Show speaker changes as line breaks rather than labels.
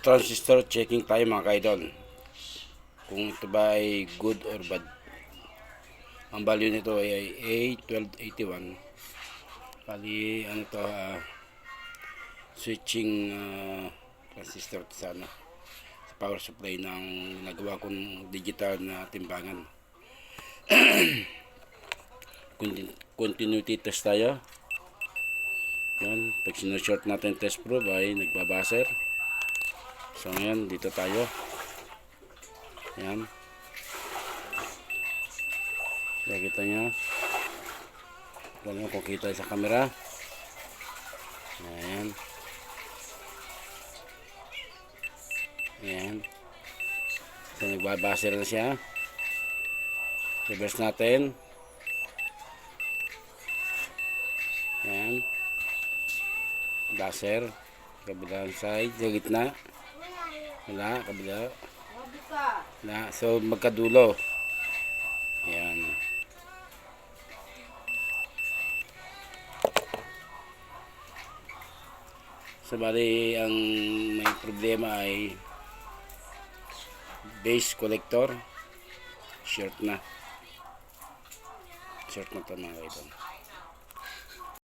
Transistor checking tayo mga kaidol. Kung ito ba ay good or bad. Ang value nito ay A1281. Bali ano to, switching transistor sana sa power supply ng nagawa kong digital na timbangan. Continuity test tayo. Yan, pag sinashort natin test probe ay nagbabaser. So ngayon dito tayo. Yan. Nakita nyo. Wala nyo kung kita sa camera. Ayan. Ayan. So nagbabaser na siya. Reverse natin. Ayan. Baser. Kabilang side. Sa gitna. Wala. Kabila. Wala. So magkadulo. Ayan. So bali ang may problema ay base collector. Short na. Short na ito mga ito.